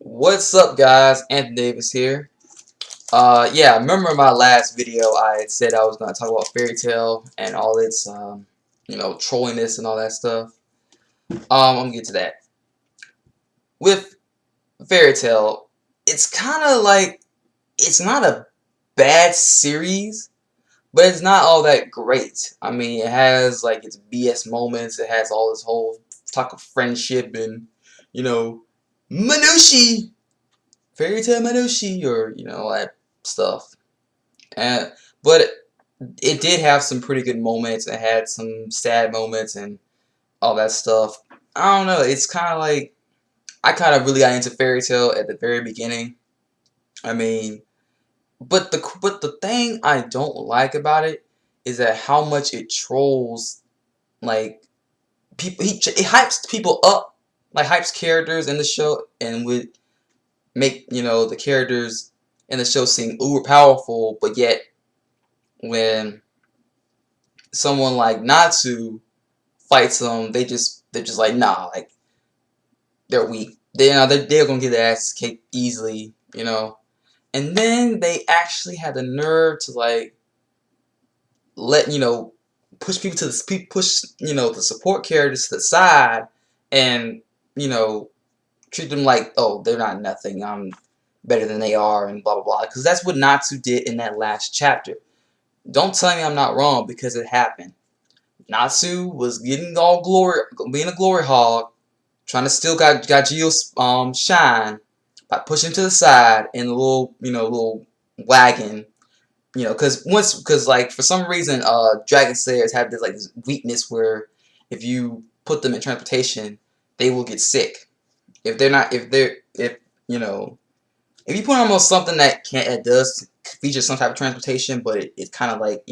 What's up, guys? Anthony Davis here. Yeah, remember my last video I had said I was going to talk about Fairy Tail and all its, trolliness and all that stuff. I'm going to get to that. With Fairy Tail, it's kind of like, it's not a bad series, but it's not all that great. I mean, it has, like, its BS moments. It has all this whole talk of friendship and, Manushi! Fairy Tail Manushi, or all that stuff. And but it did have some pretty good moments. It had some sad moments and all that stuff. I don't know. It's kind of like I kind of really got into Fairy Tail at the very beginning. I mean, but the thing I don't like about it is that how much it trolls like people. It hypes people up, like hypes characters in the show, and would make the characters in the show seem uber powerful, but yet when someone like Natsu fights them, they're just like, nah, like they're weak. They're gonna get their asses kicked easily, And then they actually had the nerve to like let push people to the support characters to the side and you know treat them like, oh, they're not nothing. I'm better than they are and blah blah blah. Because that's what Natsu did in that last chapter. Don't tell me I'm not wrong, because it happened. Natsu was getting all glory, being a glory hog, trying to steal Gajio's shine by pushing to the side in a little wagon. Because like for some reason, Dragon Slayers have this weakness where if you put them in transportation, they will get sick. If they're not, if you put them on something that does feature some type of transportation, but it's kind of like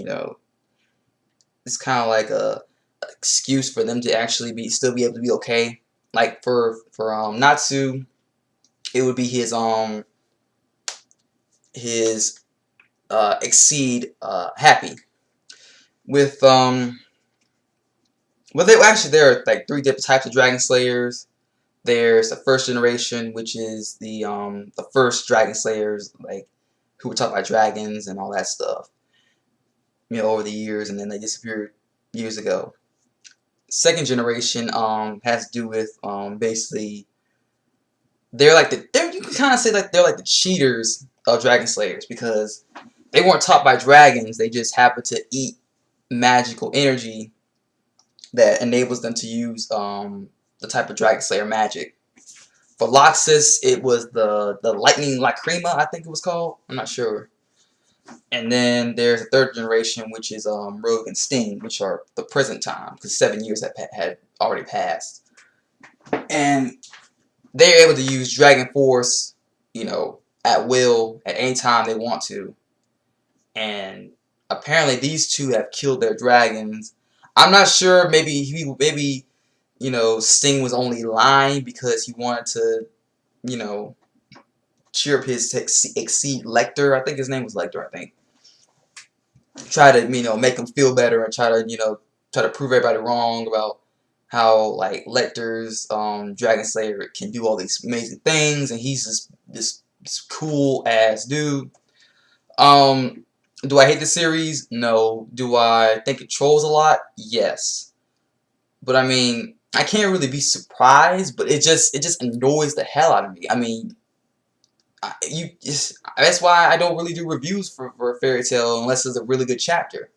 it's kind of like a excuse for them to actually still be able to be okay. Like for Natsu, it would be his exceed happy with well, there are like three different types of Dragon Slayers. There's the first generation, which is the first Dragon Slayers, like who were taught by dragons and all that stuff, over the years, and then they disappeared years ago. Second generation has to do with basically you can kind of say like they're like the cheaters of Dragon Slayers, because they weren't taught by dragons. They just happened to eat magical energy that enables them to use the type of Dragon Slayer magic. For Loxus, it was the Lightning Lacrima, I think it was called. I'm not sure. And then there's a third generation, which is Rogue and Sting, which are the present time, because 7 years had already passed. And they're able to use Dragon Force, at will, at any time they want to. And apparently these two have killed their dragons. I'm not sure, maybe Sting was only lying because he wanted to, cheer up his exceed Lecter. I think his name was Lecter, I think. Try to, make him feel better and try to prove everybody wrong about how like Lecter's Dragon Slayer can do all these amazing things, and he's just this cool ass dude. Do I hate the series? No. Do I think it trolls a lot? Yes. But I mean, I can't really be surprised, but it just annoys the hell out of me. I mean, that's why I don't really do reviews for Fairy Tail unless it's a really good chapter.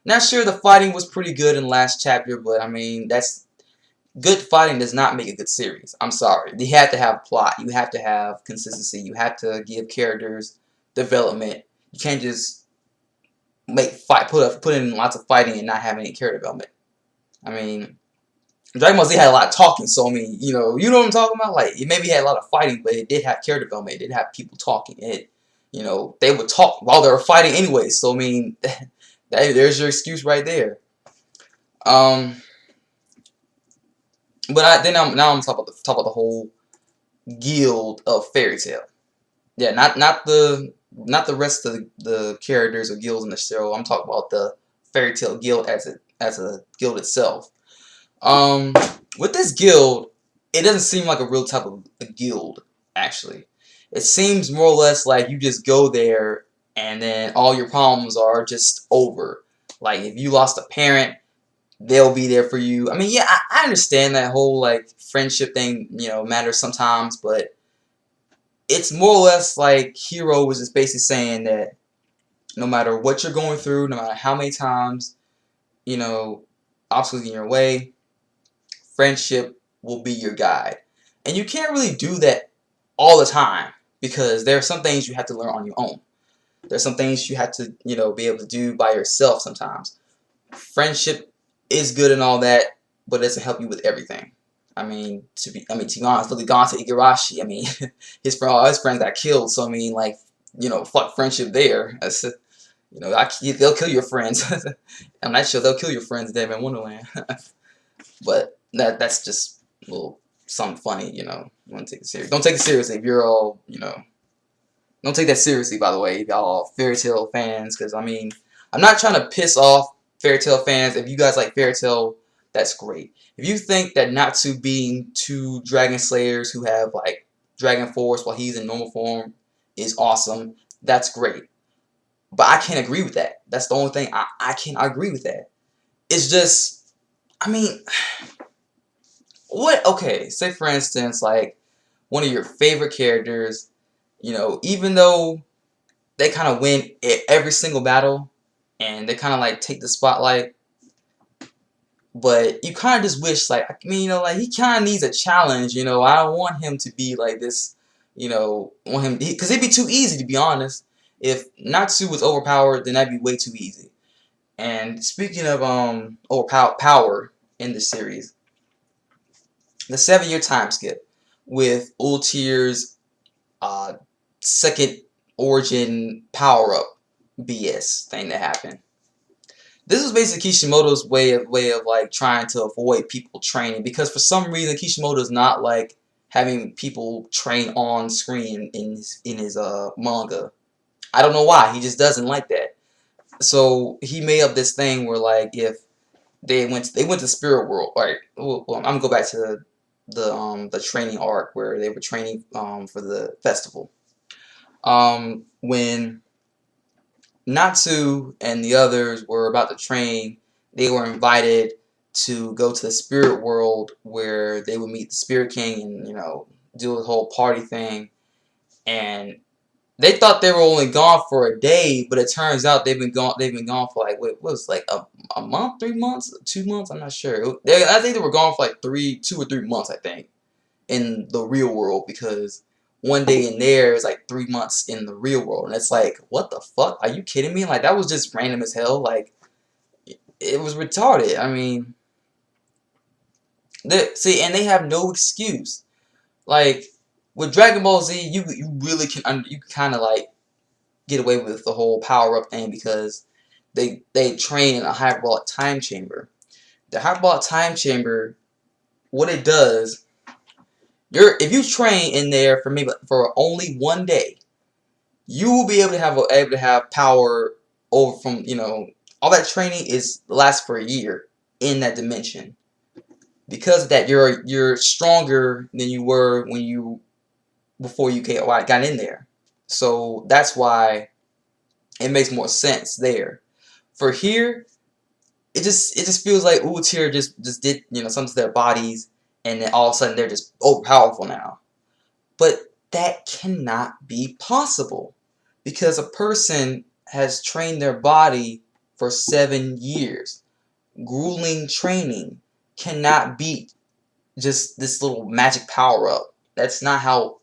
Now, sure, the fighting was pretty good in the last chapter, but I mean, good fighting does not make a good series. I'm sorry. You have to have plot. You have to have consistency. You have to give characters development. You can't just put in lots of fighting and not have any character development. I mean, Dragon Ball Z had a lot of talking, so I mean, you know what I'm talking about. Like, it maybe had a lot of fighting, but it did have character development. It did have people talking. They would talk while they were fighting anyway. So I mean, there's your excuse right there. But now I'm talking about the whole guild of Fairy Tail. Yeah, not the rest of the characters or guilds in the show. I'm talking about the Fairy Tail guild as a guild itself. With this guild, it doesn't seem like a real type of a guild. actually. It seems more or less like you just go there and then all your problems are just over. Like if you lost a parent, they'll be there for you. I mean, yeah, I understand that whole like friendship thing, matters sometimes, but it's more or less like Hero was just basically saying that no matter what you're going through, no matter how many times, you know, obstacles in your way, friendship will be your guide. And you can't really do that all the time because there are some things you have to learn on your own. There's some things you have to, be able to do by yourself sometimes. Friendship is good and all that, but it doesn't help you with everything. To be honest, look at Gon to Igarashi. I mean, all his friends got killed, so I mean, like, fuck friendship there. They'll kill your friends. I'm not sure they'll kill your friends there in Wonderland. But that's just a little something funny, You want to take it serious. Don't take it seriously if you're all, Don't take that seriously, by the way, y'all Fairy Tail fans, because, I mean, I'm not trying to piss off Fairy Tail fans. If you guys like Fairy Tail, that's great. If you think that Natsu being two Dragon Slayers who have, like, Dragon Force while he's in normal form is awesome, that's great. But I can't agree with that. That's the only thing. I can't agree with that. It's just, I mean, okay, say for instance, like, one of your favorite characters, even though they kind of win every single battle, and they kind of, like, take the spotlight, but you kind of just wish, like, I mean, like, he kind of needs a challenge, I don't want him to be like this, because it'd be too easy, to be honest. If Natsu was overpowered, then that'd be way too easy. And speaking of power in the series, the 7-year time skip with Ultier's second origin power-up BS thing that happened. This was basically Kishimoto's way of like trying to avoid people training, because for some reason Kishimoto's not like having people train on screen in his manga. I don't know why. He just doesn't like that. So he made up this thing where, like, if they went to Spirit World. Alright, well, I'm gonna go back to the training arc where they were training for the festival. When Natsu and the others were about to train, they were invited to go to the Spirit World where they would meet the Spirit King and, do the whole party thing. And they thought they were only gone for a day, but it turns out they've been gone for like, what was it, like a month, 3 months, 2 months, I'm not sure. I think they were gone for like 2 or 3 months, I think, in the real world, because one day in there is like 3 months in the real world, and it's like, what the fuck? Are you kidding me? Like, that was just random as hell. Like, it was retarded. I mean, see, and they have no excuse. Like, with Dragon Ball Z, you really can kind of like get away with the whole power up thing because they train in a hyperbolic time chamber. The hyperbolic time chamber, what it does, if you train in there for only 1 day, you will be able to have power over from, all that training lasts for a year in that dimension. Because of that, you're stronger than you were before you got in there. So that's why it makes more sense there. For here, it just feels like Ultier just did something to their bodies, and then all of a sudden they're just overpowerful now. But that cannot be possible, because a person has trained their body for 7 years. Grueling training cannot beat just this little magic power up. That's not how